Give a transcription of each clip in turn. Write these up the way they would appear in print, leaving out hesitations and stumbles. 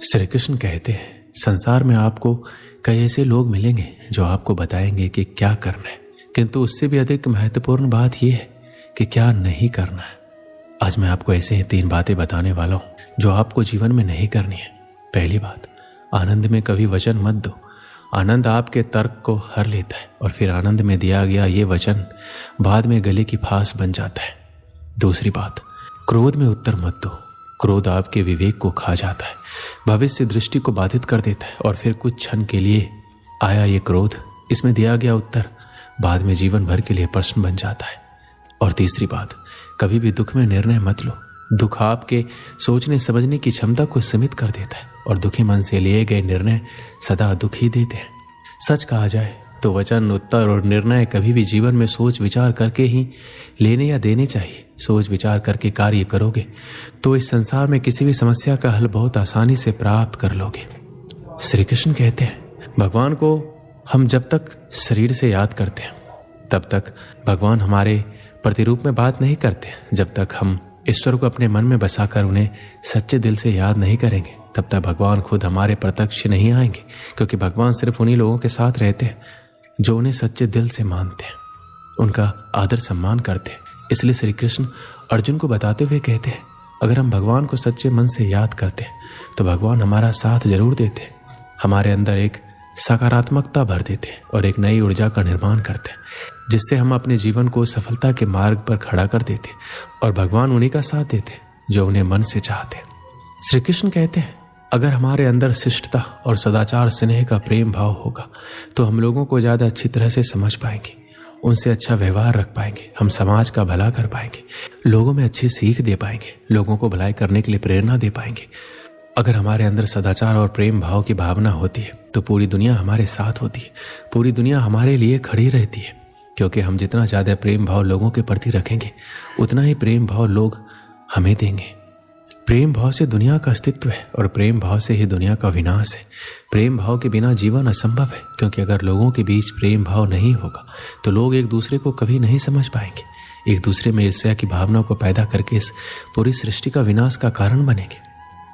श्री कृष्ण कहते हैं, संसार में आपको कई ऐसे लोग मिलेंगे जो आपको बताएंगे कि क्या करना है, किंतु उससे भी अधिक महत्वपूर्ण बात यह है कि क्या नहीं करना है। आज मैं आपको ऐसे ही 3 बातें बताने वाला हूं जो आपको जीवन में नहीं करनी है। पहली बात, आनंद में कभी वचन मत दो। आनंद आपके तर्क को हर लेता है और फिर आनंद में दिया गया ये वचन बाद में गले की फांस बन जाता है। दूसरी बात, क्रोध में उत्तर मत दो। क्रोध आपके विवेक को खा जाता है, भविष्य दृष्टि को बाधित कर देता है और फिर कुछ क्षण के लिए आया ये क्रोध, इसमें दिया गया उत्तर बाद में जीवन भर के लिए प्रश्न बन जाता है। और तीसरी बात, कभी भी दुख में निर्णय मत लो। दुख आपके सोचने समझने की क्षमता को सीमित कर देता है और दुखी मन से लिए गए निर्णय सदा दुख ही देते हैं। सच कहा जाए तो वचन, उत्तर और निर्णय कभी भी जीवन में सोच विचार करके ही लेने या देने चाहिए। सोच विचार करके कार्य करोगे तो इस संसार में किसी भी समस्या का हल बहुत आसानी से प्राप्त कर लोगे। श्री कृष्ण कहते हैं, भगवान को हम जब तक शरीर से याद करते हैं तब तक भगवान हमारे प्रतिरूप में बात नहीं करते। जब तक हम ईश्वर को अपने मन में बसाकर उन्हें सच्चे दिल से याद नहीं करेंगे तब तक भगवान खुद हमारे प्रत्यक्ष नहीं आएंगे, क्योंकि भगवान सिर्फ उन्हीं लोगों के साथ रहते हैं जो उन्हें सच्चे दिल से मानते हैं, उनका आदर सम्मान करते हैं। इसलिए श्री कृष्ण अर्जुन को बताते हुए कहते हैं, अगर हम भगवान को सच्चे मन से याद करते हैं तो भगवान हमारा साथ जरूर देते हैं, हमारे अंदर एक सकारात्मकता भर देते हैं और एक नई ऊर्जा का निर्माण करते हैं, जिससे हम अपने जीवन को सफलता के मार्ग पर खड़ा कर देते हैं और भगवान उन्हीं का साथ देते हैं जो उन्हें मन से चाहते हैं। श्री कृष्ण कहते हैं, अगर हमारे अंदर शिष्टता और सदाचार स्नेह का प्रेम भाव होगा तो हम लोगों को ज़्यादा अच्छी तरह से समझ पाएंगे, उनसे अच्छा व्यवहार रख पाएंगे, हम समाज का भला कर पाएंगे, लोगों में अच्छी सीख दे पाएंगे, लोगों को भलाई करने के लिए प्रेरणा दे पाएंगे। अगर हमारे अंदर सदाचार और प्रेम भाव की भावना होती है तो पूरी दुनिया हमारे साथ होती है, पूरी दुनिया हमारे लिए खड़ी रहती है, क्योंकि हम जितना ज़्यादा प्रेम भाव लोगों के प्रति रखेंगे उतना ही प्रेम भाव लोग हमें देंगे। प्रेम भाव से दुनिया का अस्तित्व है और प्रेम भाव से ही दुनिया का विनाश है। प्रेम भाव के बिना जीवन असंभव है, क्योंकि अगर लोगों के बीच प्रेम भाव नहीं होगा तो लोग एक दूसरे को कभी नहीं समझ पाएंगे, एक दूसरे में ईर्ष्या की भावना को पैदा करके इस पूरी सृष्टि का विनाश का कारण बनेंगे।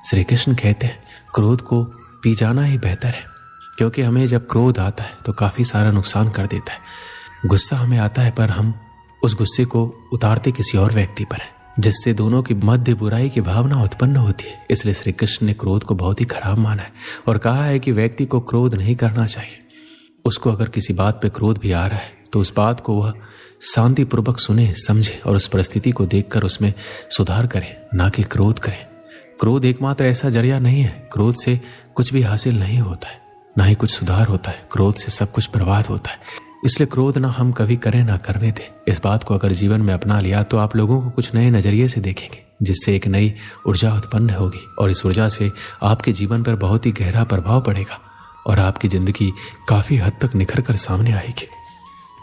श्री कृष्ण कहते हैं, क्रोध को पी जाना ही बेहतर है, क्योंकि हमें जब क्रोध आता है तो काफ़ी सारा नुकसान कर देता है। गुस्सा हमें आता है पर हम उस गुस्से को उतारते किसी और व्यक्ति पर है, जिससे दोनों की मध्य बुराई की भावना उत्पन्न होती है। इसलिए श्री कृष्ण ने क्रोध को बहुत ही खराब माना है और कहा है कि व्यक्ति को क्रोध नहीं करना चाहिए। उसको अगर किसी बात पे क्रोध भी आ रहा है तो उस बात को वह शांतिपूर्वक सुने, समझे और उस परिस्थिति को देखकर उसमें सुधार करे, ना कि क्रोध करे। क्रोध एकमात्र ऐसा जरिया नहीं है, क्रोध से कुछ भी हासिल नहीं होता है, ना ही कुछ सुधार होता है, क्रोध से सब कुछ बर्बाद होता है। इसलिए क्रोध ना हम कभी करें ना करने दें। इस बात को अगर जीवन में अपना लिया तो आप लोगों को कुछ नए नजरिए से देखेंगे, जिससे एक नई ऊर्जा उत्पन्न होगी और इस ऊर्जा से आपके जीवन पर बहुत ही गहरा प्रभाव पड़ेगा और आपकी जिंदगी काफी हद तक निखर कर सामने आएगी।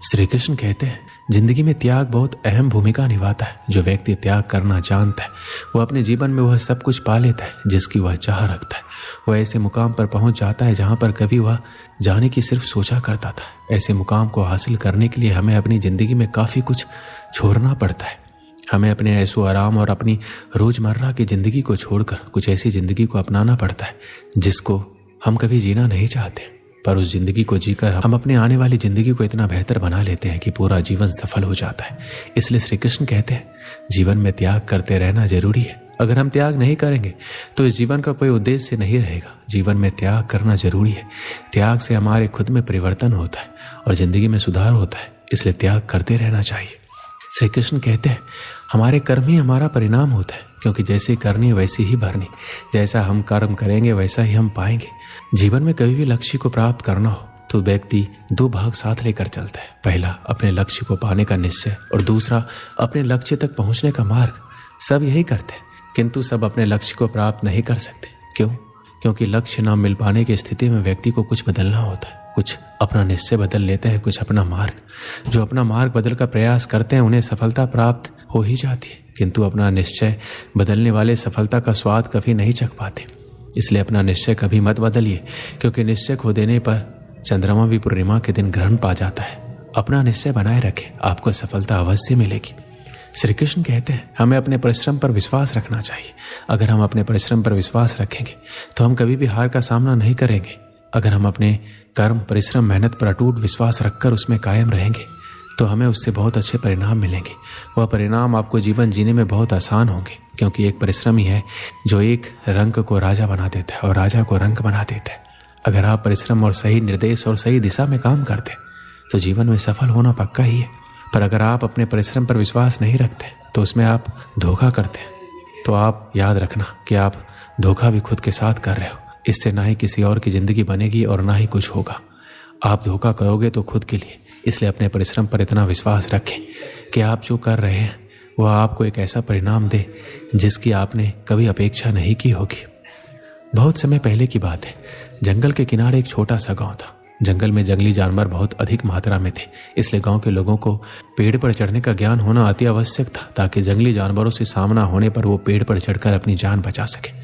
श्री कृष्ण कहते हैं, जिंदगी में त्याग बहुत अहम भूमिका निभाता है। जो व्यक्ति त्याग करना जानता है वो अपने जीवन में वह सब कुछ पा लेता है जिसकी वह चाह रखता है। वह ऐसे मुकाम पर पहुंच जाता है जहां पर कभी वह जाने की सिर्फ सोचा करता था। ऐसे मुकाम को हासिल करने के लिए हमें अपनी जिंदगी में काफी कुछ छोड़ना पड़ता है। हमें अपने ऐशो आराम और अपनी रोजमर्रा की जिंदगी को छोड़कर कुछ ऐसी जिंदगी को अपनाना पड़ता है जिसको हम कभी जीना नहीं चाहते, पर उस जिंदगी को जीकर हम अपने आने वाली जिंदगी को इतना बेहतर बना लेते हैं कि पूरा जीवन सफल हो जाता है। इसलिए श्री कृष्ण कहते हैं, जीवन में त्याग करते रहना जरूरी है। अगर हम त्याग नहीं करेंगे तो इस जीवन का कोई उद्देश्य नहीं रहेगा। जीवन में त्याग करना जरूरी है। त्याग से हमारे खुद में परिवर्तन होता है और जिंदगी में सुधार होता है, इसलिए त्याग करते रहना चाहिए। श्री कृष्ण कहते हैं, हमारे कर्म ही हमारा परिणाम होता है, क्योंकि जैसे करनी वैसी ही भरनी। जैसा हम कर्म करेंगे वैसा ही हम पाएंगे। जीवन में कभी भी लक्ष्य को प्राप्त करना हो तो व्यक्ति 2 भाग साथ लेकर चलता है। पहला, अपने लक्ष्य को पाने का निश्चय और दूसरा, अपने लक्ष्य तक पहुंचने का मार्ग। सब यही करते हैं, किंतु सब अपने लक्ष्य को प्राप्त नहीं कर सकते। क्यों? क्योंकि लक्ष्य न मिल पाने की स्थिति में व्यक्ति को कुछ बदलना होता है। कुछ अपना निश्चय बदल लेते हैं, कुछ अपना मार्ग। जो अपना मार्ग बदल का प्रयास करते हैं उन्हें सफलता प्राप्त हो ही जाती है, किंतु अपना निश्चय बदलने वाले सफलता का स्वाद कभी नहीं चख पाते। इसलिए अपना निश्चय कभी मत बदलिए, क्योंकि निश्चय खो देने पर चंद्रमा भी पूर्णिमा के दिन ग्रहण पा जाता है। अपना निश्चय बनाए रखें, आपको सफलता अवश्य मिलेगी। श्री कृष्ण कहते हैं हमें अपने परिश्रम पर विश्वास रखना चाहिए। अगर हम अपने परिश्रम पर विश्वास रखेंगे तो हम कभी भी हार का सामना नहीं करेंगे। अगर हम अपने कर्म, परिश्रम, मेहनत पर अटूट विश्वास रखकर उसमें कायम रहेंगे तो हमें उससे बहुत अच्छे परिणाम मिलेंगे। वह परिणाम आपको जीवन जीने में बहुत आसान होंगे, क्योंकि एक परिश्रम ही है जो एक रंग को राजा बना देता है और राजा को रंग बना देता है। अगर आप परिश्रम और सही निर्देश और सही दिशा में काम करते तो जीवन में सफल होना पक्का ही है। पर अगर आप अपने परिश्रम पर विश्वास नहीं रखते तो उसमें आप धोखा करते हैं, तो आप याद रखना कि आप धोखा भी खुद के साथ कर रहे हो। इससे ना ही किसी और की जिंदगी बनेगी और ना ही कुछ होगा। आप धोखा करोगे तो खुद के लिए। इसलिए अपने परिश्रम पर इतना विश्वास रखें कि आप जो कर रहे हैं वह आपको एक ऐसा परिणाम दे जिसकी आपने कभी अपेक्षा नहीं की होगी। बहुत समय पहले की बात है, जंगल के किनारे एक छोटा सा गांव था। जंगल में जंगली जानवर बहुत अधिक मात्रा में थे, इसलिए गांव के लोगों को पेड़ पर चढ़ने का ज्ञान होना अति आवश्यक था, ताकि जंगली जानवरों से सामना होने पर वो पेड़ पर चढ़कर अपनी जान बचा सके।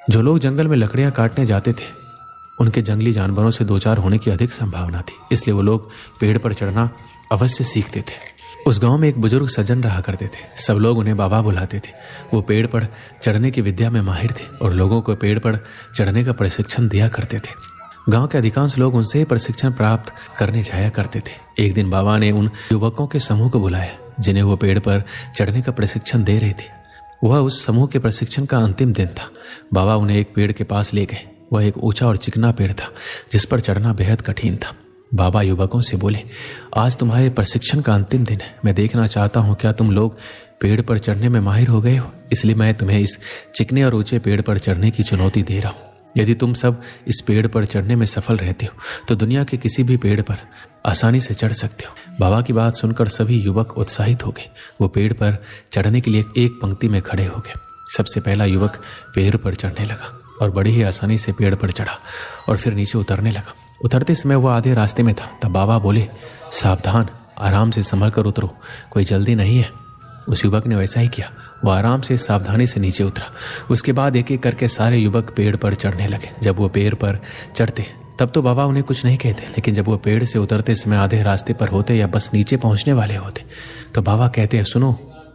जो लोग जंगल में लकड़ियां काटने जाते थे उनके जंगली जानवरों से दो चार होने की अधिक संभावना थी, इसलिए वो लोग पेड़ पर चढ़ना अवश्य सीखते थे। उस गांव में एक बुजुर्ग सज्जन रहा करते थे। सब लोग उन्हें बाबा बुलाते थे। वो पेड़ पर चढ़ने की विद्या में माहिर थे और लोगों को पेड़ पर चढ़ने का प्रशिक्षण दिया करते थे। गांव के अधिकांश लोग उनसे ही प्रशिक्षण प्राप्त करने जाया करते थे। एक दिन बाबा ने उन युवकों के समूह को बुलाया जिन्हें वो पेड़ पर चढ़ने का प्रशिक्षण दे रहे थे। वह उस समूह के प्रशिक्षण का अंतिम दिन था। बाबा उन्हें एक पेड़ के पास ले गए। वह एक ऊंचा और चिकना पेड़ था जिस पर चढ़ना बेहद कठिन था। बाबा युवकों से बोले, आज तुम्हारे प्रशिक्षण का अंतिम दिन है। मैं देखना चाहता हूं क्या तुम लोग पेड़ पर चढ़ने में माहिर हो गए हो। इसलिए मैं तुम्हें इस चिकने और ऊंचे पेड़ पर चढ़ने की चुनौती दे रहा हूं। यदि तुम सब इस पेड़ पर चढ़ने में सफल रहते हो तो दुनिया के किसी भी पेड़ पर आसानी से चढ़ सकते हो। बाबा की बात सुनकर सभी युवक उत्साहित हो गए। वो पेड़ पर चढ़ने के लिए एक पंक्ति में खड़े हो गए। सबसे पहला युवक पेड़ पर चढ़ने लगा और बड़ी ही आसानी से पेड़ पर चढ़ा और फिर नीचे उतरने लगा। उतरते समय वह आधे रास्ते में था। तब बाबा बोले, सावधान, आराम से संभल कर उतरो, कोई जल्दी नहीं है। उस युवक ने वैसा ही किया। वो आराम से सावधानी से नीचे उतरा। उसके बाद एक एक करके सारे युवक पेड़ पर चढ़ने लगे। जब वो पेड़ पर चढ़ते तब तो बाबा उन्हें कुछ नहीं कहते, लेकिन जब वो पेड़ से उतरते समय आधे रास्ते पर होते या बस नीचे पहुंचने वाले होते तो बाबा कहते हैं, सुनो,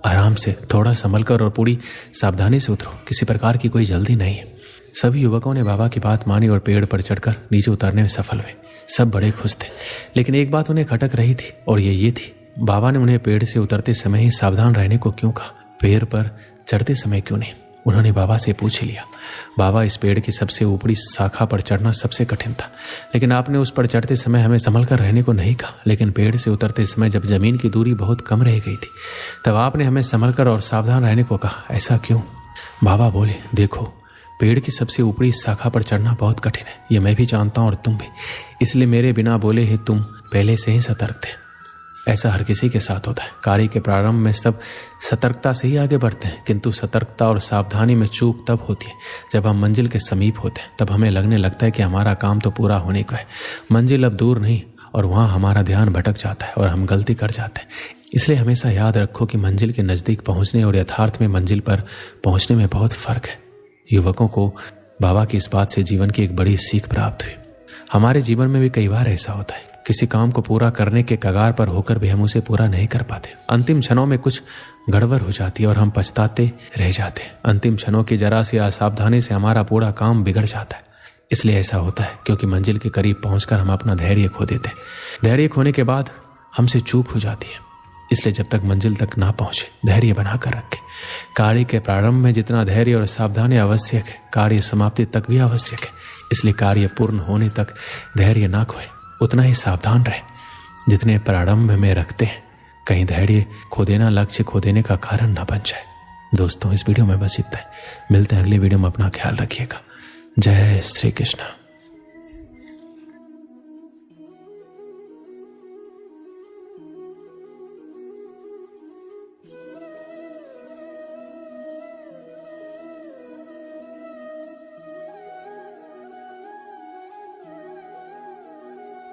आराम से, थोड़ा संभल कर और पूरी सावधानी से उतरो, किसी प्रकार की कोई जल्दी नहीं है। सभी युवकों ने बाबा की बात मानी और पेड़ पर चढ़कर नीचे उतरने में सफल हुए। सब बड़े खुश थे, लेकिन एक बात उन्हें खटक रही थी और ये थी, बाबा ने उन्हें पेड़ से उतरते समय ही सावधान रहने को क्यों कहा, पेड़ पर चढ़ते समय क्यों नहीं। उन्होंने बाबा से पूछ लिया, बाबा, इस पेड़ की सबसे ऊपरी शाखा पर चढ़ना सबसे कठिन था, लेकिन आपने उस पर चढ़ते समय हमें संभल कर रहने को नहीं कहा। लेकिन पेड़ से उतरते समय जब जमीन की दूरी बहुत कम रह गई थी तब आपने हमें संभल कर और सावधान रहने को कहा, ऐसा क्यों। बाबा बोले, देखो, पेड़ की सबसे ऊपरी शाखा पर चढ़ना बहुत कठिन है, ये मैं भी जानता हूं और तुम भी। इसलिए मेरे बिना बोले ही तुम पहले से ही सतर्क थे। ऐसा हर किसी के साथ होता है। कार्य के प्रारंभ में सब सतर्कता से ही आगे बढ़ते हैं, किंतु सतर्कता और सावधानी में चूक तब होती है जब हम मंजिल के समीप होते हैं। तब हमें लगने लगता है कि हमारा काम तो पूरा होने को है, मंजिल अब दूर नहीं, और वहाँ हमारा ध्यान भटक जाता है और हम गलती कर जाते हैं। इसलिए हमेशा याद रखो कि मंजिल के नज़दीक पहुँचने और यथार्थ में मंजिल पर पहुँचने में बहुत फर्क है। युवकों को बाबा की इस बात से जीवन की एक बड़ी सीख प्राप्त हुई। हमारे जीवन में भी कई बार ऐसा होता है, किसी काम को पूरा करने के कगार पर होकर भी हम उसे पूरा नहीं कर पाते। अंतिम क्षणों में कुछ गड़बड़ हो जाती है और हम पछताते रह जाते हैं। अंतिम क्षणों की जरा सी असावधानी से हमारा पूरा काम बिगड़ जाता है। इसलिए ऐसा होता है क्योंकि मंजिल के करीब पहुंचकर हम अपना धैर्य खो देते हैं। धैर्य खोने के बाद हमसे चूक हो जाती है। इसलिए जब तक मंजिल तक ना पहुंचे धैर्य बनाकर रखें। कार्य के प्रारंभ में जितना धैर्य और सावधानी आवश्यक है, कार्य समाप्ति तक भी आवश्यक है। इसलिए कार्य पूर्ण होने तक धैर्य ना खोए, उतना ही सावधान रहे जितने प्रारंभ में रखते हैं। कहीं धैर्य खो देना लक्ष्य खो देने का कारण ना बन जाए। दोस्तों, इस वीडियो में बस इतना है। मिलते हैं अगली वीडियो में। अपना ख्याल रखिएगा। जय श्री कृष्ण।